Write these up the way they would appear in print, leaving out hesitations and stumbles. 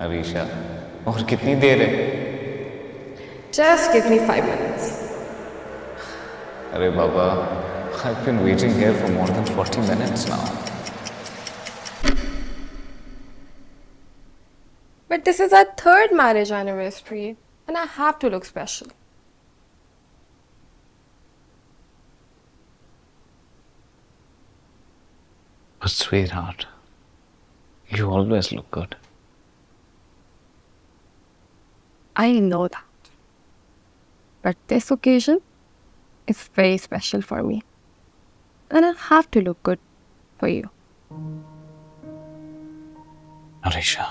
अवीशा, और कितनी देर है? Just give me 5 minutes. अरे बाबा, I've been waiting here for more than 40 minutes now. But this is our third marriage anniversary, and I have to look special. But sweetheart, you always look good. I know that. But this occasion is very special for me. And I have to look good for you. Arisha,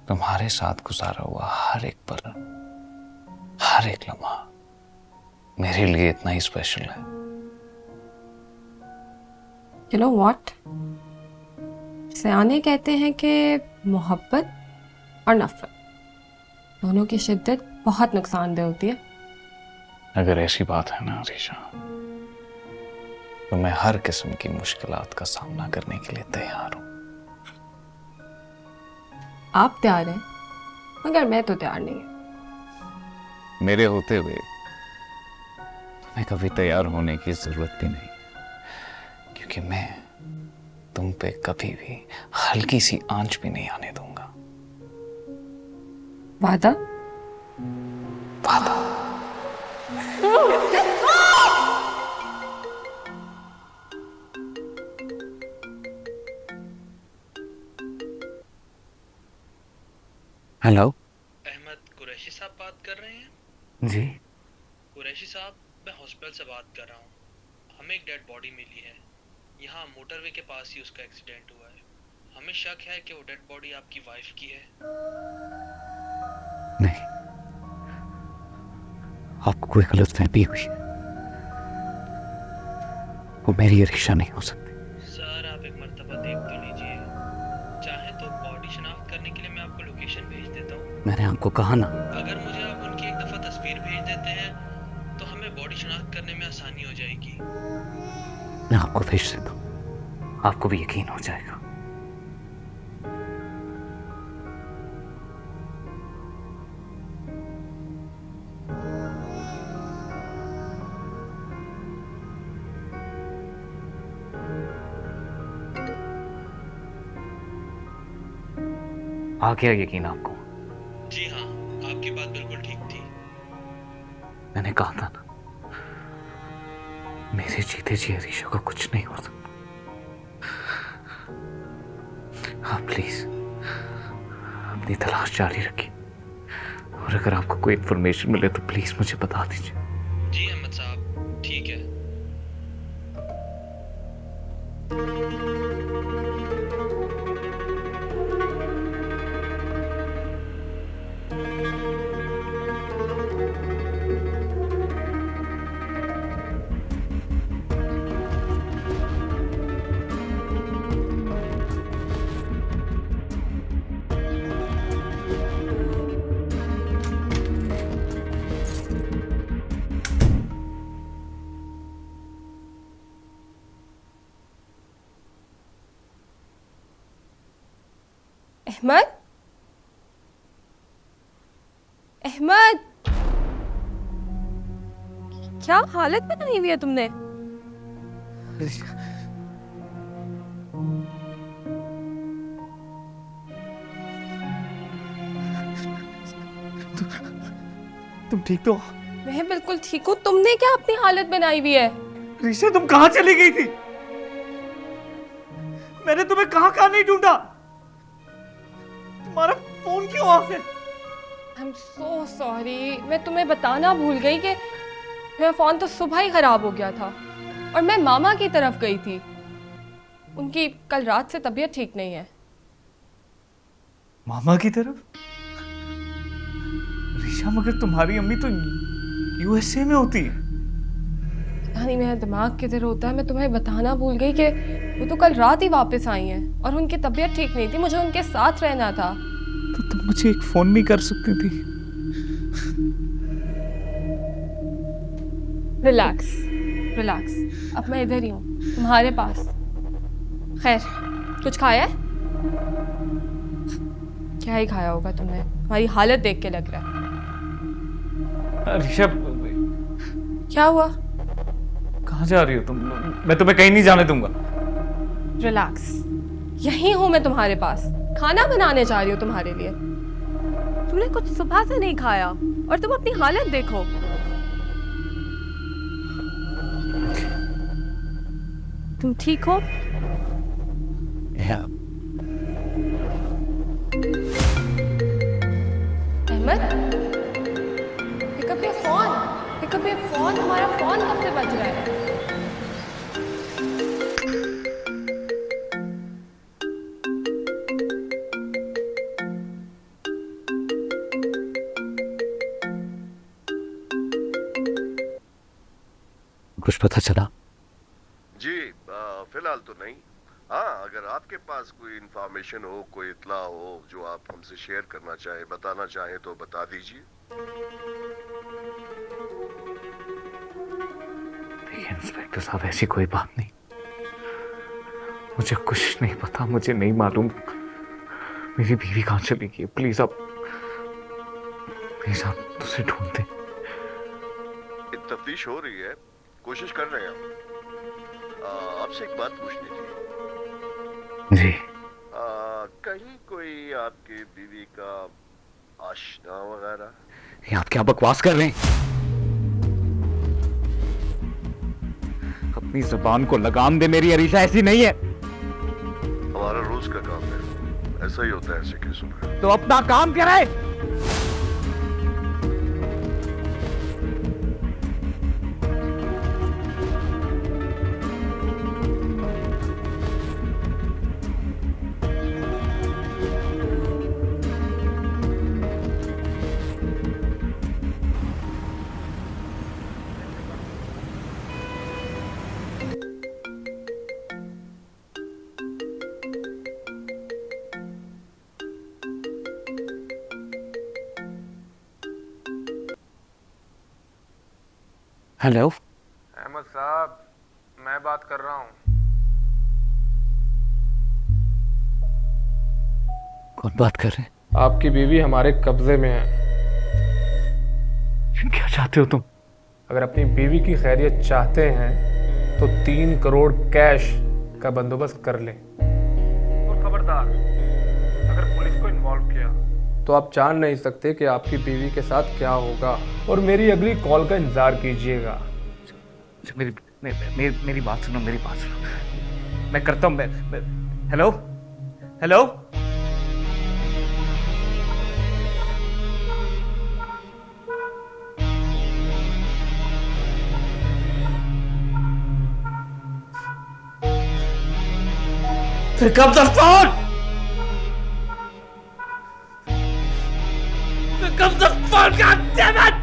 तुम्हारे साथ गुजारा हुआ हर एक पल, हर एक लम्हा मेरे लिए इतना ही स्पेशल है। You know what? सयाने कहते हैं कि मोहब्बत और नफरत दोनों की शिद्दत बहुत नुकसानदेह होती है। अगर ऐसी बात है ना अरीशा, तो मैं हर किस्म की मुश्किलात का सामना करने के लिए तैयार हूं। आप तैयार हैं, मगर मैं तो तैयार नहीं हूं। मेरे होते हुए तुम्हें कभी तैयार होने की जरूरत भी नहीं, क्योंकि मैं तुम पे कभी भी हल्की सी आंच भी नहीं आने दूंगा। वादा? वादा। हेलो, अहमद कुरैशी साहब बात कर रहे हैं? जी। कुरैशी साहब, मैं हॉस्पिटल से बात कर रहा हूँ। हमें एक डेड बॉडी मिली है। यहाँ मोटरवे के पास ही उसका एक्सीडेंट हुआ है। हमें शक है कि वो डेड बॉडी आपकी वाइफ की है। नहीं, आपको कोई गलतफहमी हुई है। वो मेरी अरीशा नहीं हो सकती। सर, आप एक मर्तबा देख तो लीजिए। चाहे तो बॉडी शनाख्त करने के लिए मैं आपको लोकेशन भेज देता हूँ। मैंने आपको कहा ना। अगर मुझे आप उनकी एक दफ़ा तस्वीर भेज देते हैं तो हमें बॉडी शनाख्त करने में आसानी हो जाएगी। मैं आपको भेज देता हूँ, आपको भी यकीन हो जाएगा। आ गया यकीन आपको? जी हाँ, आपकी बात बिल्कुल ठीक थी। मैंने कहा था ना, मेरे जीते जी अरीशा को कुछ नहीं हो सकता। आप प्लीज अपनी तलाश जारी रखिए, और अगर आपको कोई इंफॉर्मेशन मिले तो प्लीज मुझे बता दीजिए। जी अहमद साहब, ठीक है। अहमद? अहमद, क्या हालत बनाई हुई है तुमने? तुम ठीक तो? मैं बिल्कुल ठीक हूँ। तुमने क्या अपनी हालत बनाई हुई है? ऋषा, तुम कहाँ चली गई थी? मैंने तुम्हें कहाँ कहाँ नहीं ढूंढा। तुम्हारा फोन क्यों ऑफ है? I'm so sorry, मैं तुम्हें बताना भूल गई कि मेरा फोन तो सुबह ही खराब हो गया था और मैं मामा की तरफ गई थी। उनकी कल रात से तबीयत ठीक नहीं है। मामा की तरफ? ऋषा, मगर तुम्हारी अम्मी तो यूएसए में होती है। पता नहीं मेरा दिमाग किधर होता है। मैं तुम्हें बताना भूल गई कि वो तो कल रात ही वापस आई हैं और उनकी तबीयत ठीक नहीं थी। मुझे उनके साथ रहना था। तो तुम मुझे एक फोन नहीं कर सकती थी? रिलैक्स रिलैक्स, अब मैं इधर ही हूँ तुम्हारे पास। खैर, कुछ खाया है? क्या ही खाया होगा तुमने? तुम्हारी हालत देख के लग रहा है। ऋषभ, क्या हुआ? कहाँ जा रही हो तुम? मैं तुम्हें कहीं नहीं जाने दूंगा। रिलैक्स, यहीं हूँ मैं तुम्हारे पास। खाना बनाने जा रही हूँ तुम्हारे लिए। तुमने कुछ सुबह से नहीं खाया और तुम अपनी हालत देखो। तुम ठीक हो? Ahmad, pick up your phone. Pick up your phone. हमारा फोन कब से बज रहा है? कुछ पता चला? जी फिलहाल तो नहीं। हाँ, अगर आपके पास कोई इंफॉर्मेशन हो, कोई इत्ला हो जो आप हमसे शेयर करना चाहे, बताना चाहे तो बता दीजिए। देखिए इंस्पेक्टर साहब, ऐसी कोई बात नहीं। मुझे कुछ नहीं पता, मुझे नहीं मालूम मेरी बीवी कहाँ चली गई। प्लीज आप उसे ढूंढ दें। तफ्तीश हो रही है, कोशिश कर रहे हैं हम। आपसे एक बात पूछनी थी। जी। कहीं कोई आपकी बीवी का आशना वगैरह? ये आप क्या बकवास कर रहे हैं? अपनी जुबान को लगाम दे मेरी अरीशा ऐसी नहीं है। हमारा रोज का काम है, ऐसा ही होता है ऐसे केसों में। तो अपना काम करे। हेलो अहमद साहब, मैं बात कर रहा हूँ। कौन बात कर रहे हैं? आपकी बीवी हमारे कब्जे में है। क्या चाहते हो तुम? अगर अपनी बीवी की खैरियत चाहते हैं तो 3 करोड़ कैश का बंदोबस्त कर लें। और खबरदार, अगर पुलिस को इन्वॉल्व किया तो आप जान नहीं सकते कि आपकी बीवी के साथ क्या होगा। और मेरी अगली कॉल का इंतजार कीजिएगा। मेरी बात सुनो, मेरी बात सुनो। मैं करता हूँ। Hello hello. Pick up the phone! Pick up the phone, God damn it!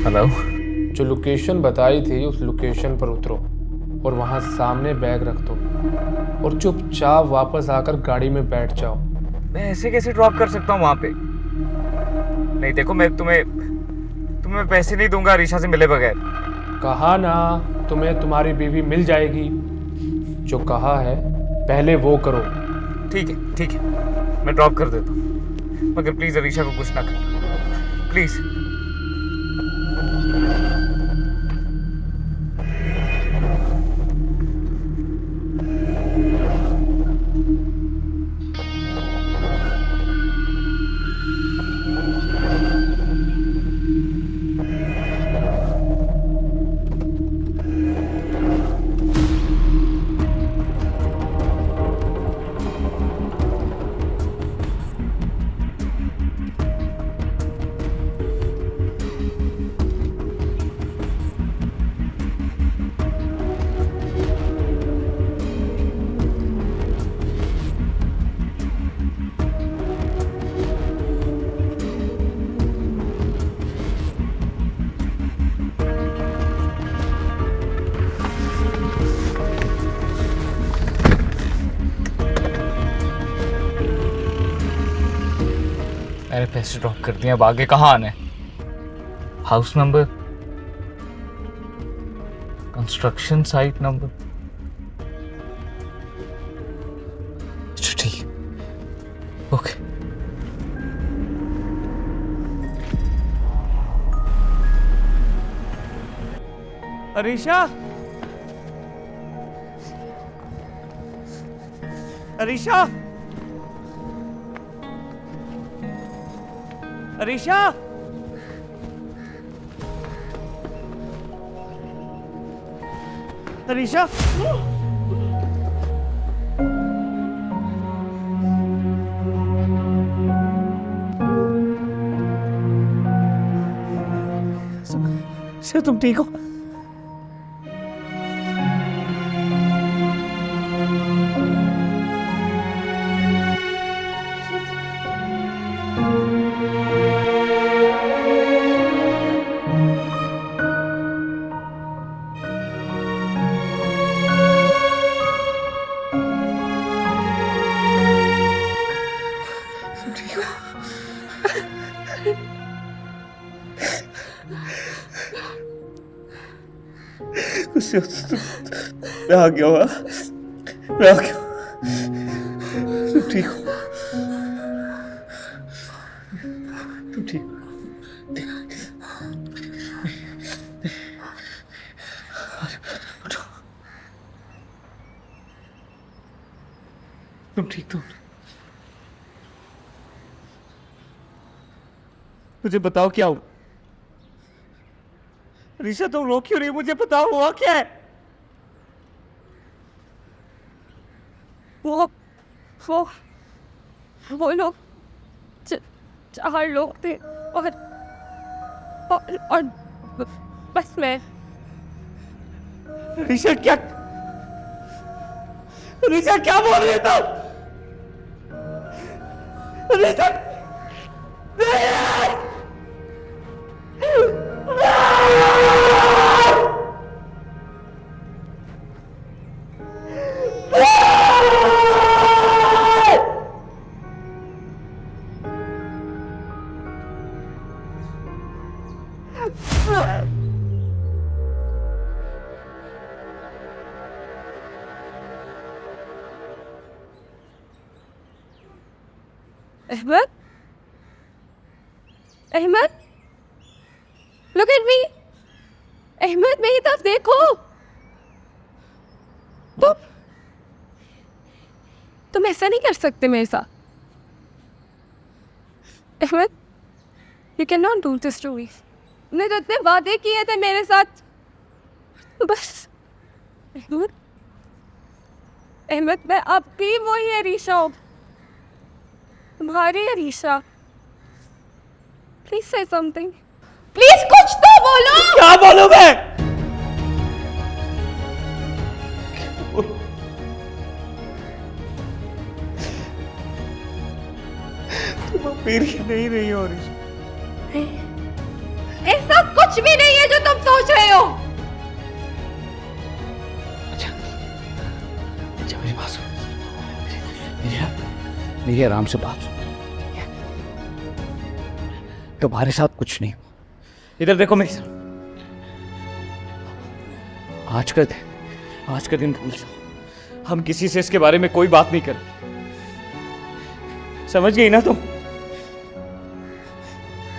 Hello. जो लोकेशन बताई थी उस लोकेशन पर उतरो और वहां सामने बैग रख दो और चुपचाप वापस आकर गाड़ी में बैठ जाओ। मैं ऐसे कैसे ड्रॉप कर सकता हूँ वहां पे? नहीं देखो, मैं तुम्हें पैसे नहीं दूंगा ऋषा से मिले बगैर। कहा ना तुम्हें तुम्हारी बीवी मिल जाएगी। जो कहा है पहले वो करो। ठीक है, मैं ड्रॉप कर देता हूँ, मगर प्लीज ऋषा को कुछ ना करना, प्लीज। मैंने पैसे ड्रॉप कर दिए, अब आगे कहाँ आना है? House number, construction site number. अच्छा ठीक है, ओके। अरीशा, अरीशा, अरीशा, अरीशा, सर तुम ठीक हो? मैं आ गया हूँ, मैं आ गया हूँ। तुम ठीक हो? तुम ठीक हो? तुम ठीक तो? मुझे बताओ क्या हुआ? ऋषा तुम रो क्यों रही? मुझे बताओ हुआ क्या है? वो लोग 4 लोग थे और बस मैं। ऋषा क्या बोल रही है तुम? ऋषा Ahmad, look at me. Ahmad मेरी तरफ देखो। तुम ऐसा नहीं कर सकते मेरे साथ। Ahmad, you cannot do this to me. तुमने तो इतने वादे किए थे मेरे साथ, बस। अहमद मैं आपकी वही अरीशा हूँ, तुम्हारी अरीशा। प्लीज से समथिंग, प्लीज कुछ तो बोलो। क्या बोलूं मैं? तुम मेरी नहीं रही हो ऋषा। ऐसा कुछ भी नहीं है जो तुम सोच रहे हो। अच्छा मेरी बात सुन, मेरी आराम से बात सुन। तुम्हारे साथ कुछ नहीं हुआ। इधर देखो मेरी तरफ। आज का दिन भूल जाओ। हम किसी से इसके बारे में कोई बात नहीं करें, समझ गई ना तुम?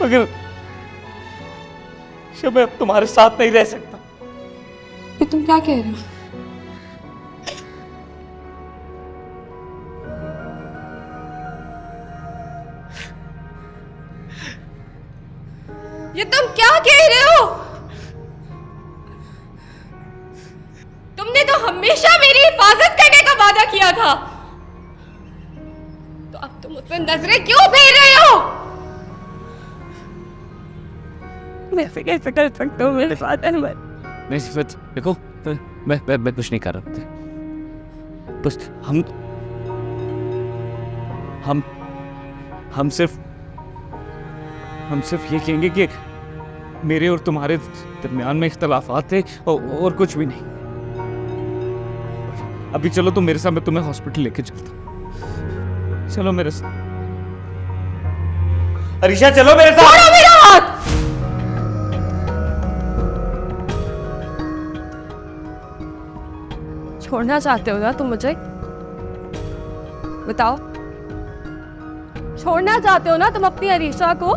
मगर मैं अब तुम्हारे साथ नहीं रह सकता। ये तुम क्या कह रहे हो? ये तुम क्या कह रहे हो? तुमने तो हमेशा मेरी हिफाजत करने का वादा किया था, तो अब तुम मुझसे नजरें क्यों फेर रहे हो? मैं कैसे कर सकता हूँ मेरे साथ अनवर? नहीं सिफत, देखो मैं कुछ नहीं कर रहा था। बस हम सिर्फ ये कहेंगे कि मेरे और तुम्हारे दरमियान में इख्तलाफात थे और कुछ भी नहीं। अभी चलो तुम मेरे साथ, मैं तुम्हें हॉस्पिटल लेके चलता हूं। चलो मेरे साथ। अरीशा चलो मेरे साथ। छोड़ो मेरा हाथ। छोड़ना चाहते हो ना तुम मुझे? बताओ, छोड़ना चाहते हो ना तुम अपनी अरीशा को?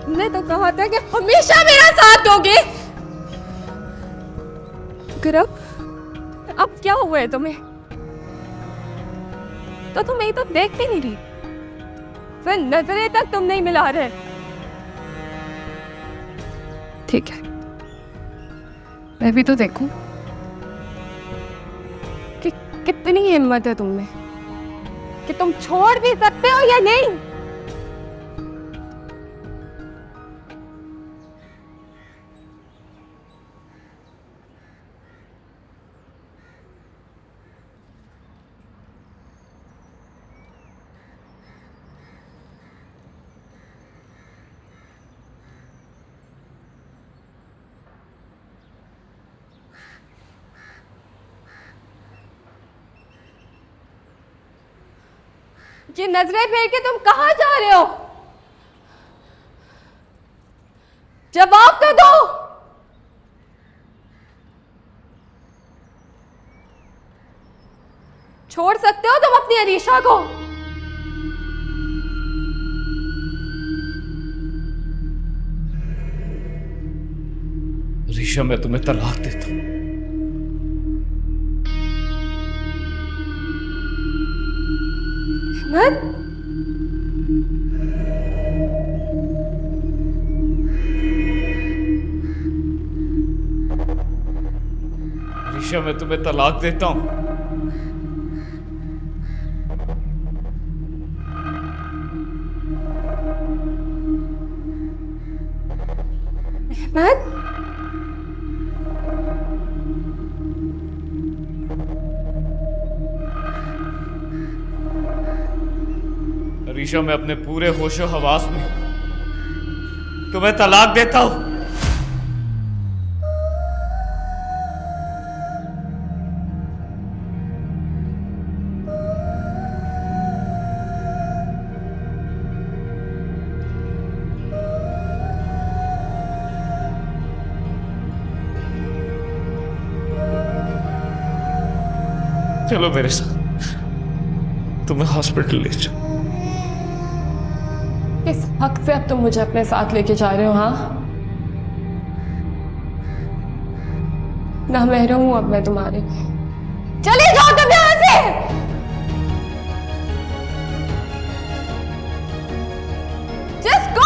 तुमने तो कहा था कि हमेशा मेरा साथ दोगे। फिर अब क्या हुआ है तुम्हें? तो तुम यही तो देख भी नहीं रही, फिर नजरें तक तुम नहीं मिला रहे। ठीक है, मैं भी तो देखूं कि कितनी हिम्मत है तुममें, कि तुम छोड़ भी सकते हो या नहीं। ये नजरें फेर के तुम कहां जा रहे हो? जवाब तो दो। छोड़ सकते हो तुम अपनी अरीशा को? ऋषा, मैं तुम्हें तलाक देता हूं। मत। ऋषा, मैं तुम्हें तलाक देता हूं। मत। ऋषा, मैं अपने पूरे होशो हवास में तुम्हें तलाक देता हूं। चलो मेरे साथ, तुम्हें हॉस्पिटल ले जाओ। किस हक से अब तुम मुझे अपने साथ लेके जा रहे हो? हाँ, ना महरूम हूं अब मैं तुम्हारे। चले जाओ तुम यहां से। Just go!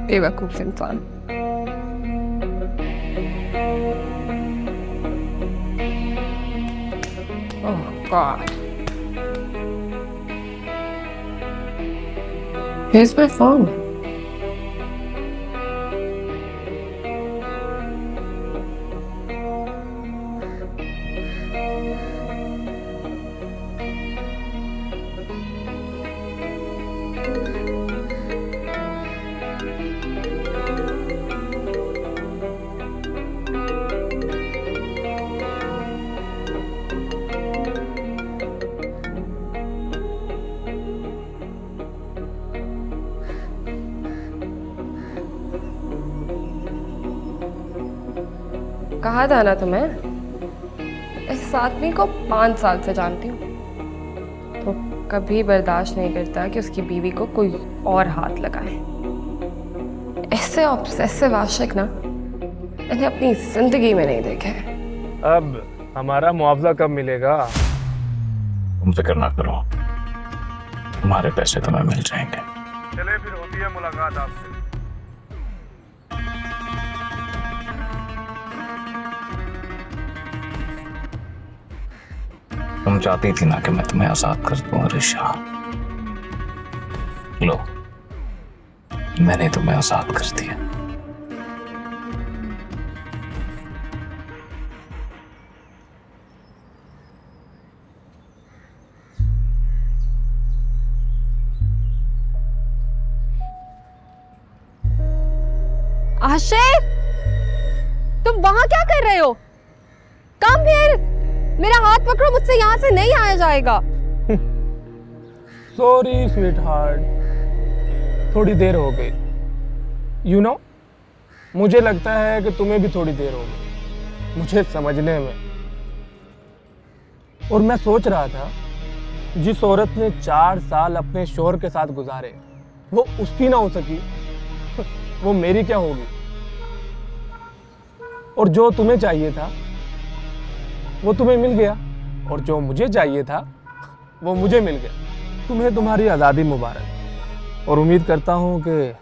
बेवकूफ इंसान। ओह गॉड, here's my phone. कहा था ना तुम्हें, इस आदमी को 5 साल से जानती हूँ, तो कभी बर्दाश्त नहीं करता कि उसकी बीवी को कोई और हाथ लगाए। ऐसे ऑब्सेसिव आशिक ना मैंने अपनी जिंदगी में नहीं देखे। अब हमारा मुआवजा कब मिलेगा? तुम फिक्र ना करो, तुम्हारे पैसे तुम्हें मिल जाएंगे। चले फिर होती है मुलाकात आपसे। तुम चाहती थी ना कि मैं तुम्हें आजाद कर दूं रिशा। लो, मैंने तुम्हें आजाद कर दिया। आशिक, तुम वहां क्या कर रहे हो? कम फिर, मेरा हाथ पकड़ो, मुझसे यहाँ से नहीं आया जाएगा। सॉरी स्वीट हार्ट, थोड़ी देर हो गई। यू नो, मुझे लगता है कि तुम्हें भी थोड़ी देर हो गई मुझे समझने में। और मैं सोच रहा था, जिस औरत ने 4 साल अपने शोहर के साथ गुजारे वो उसकी ना हो सकी, वो मेरी क्या होगी। और जो तुम्हें चाहिए था वो तुम्हें मिल गया, और जो मुझे चाहिए था वो मुझे मिल गया। तुम्हें तुम्हारी आज़ादी मुबारक, और उम्मीद करता हूं कि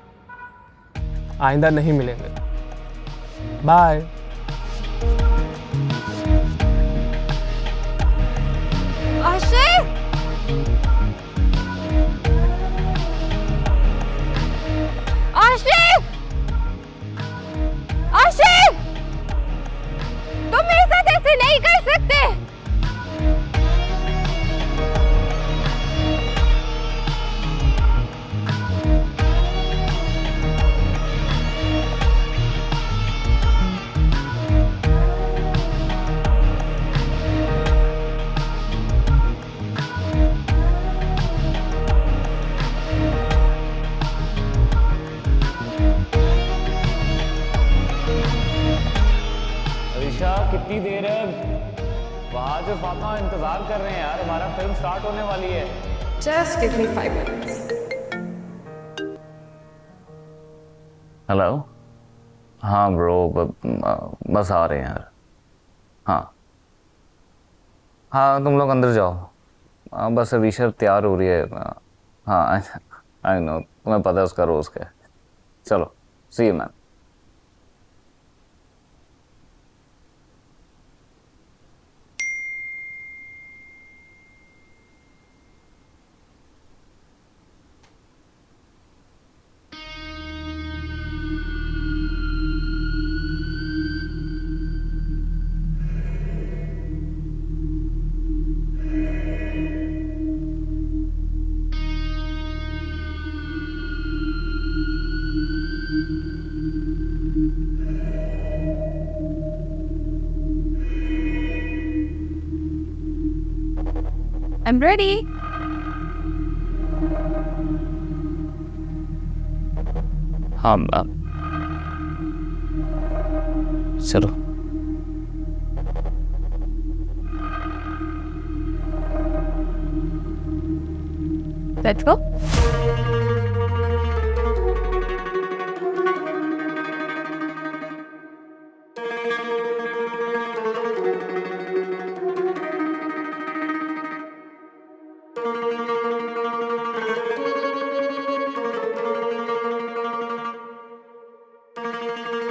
आइंदा नहीं मिलेंगे। बाय। आशिक, आशिक, आशिक, तुम मेरे साथ ऐसे नहीं कर सकते। रिशा, कितनी देर है? वहाँ जो फातिमा इंतजार कर रहे हैं यार, हमारा फिल्म स्टार्ट होने वाली है। Just give me 5 minutes. Hello. हाँ ब्रो, बस आ रहे हैं यार। हाँ हाँ, तुम लोग अंदर जाओ। बस रिशा तैयार हो रही है। हाँ आई नो, तुम्हें पता है उसका रोज़ क्या है। चलो, सी यू मैन। I'm ready. हाँ चलो। Let's go. है।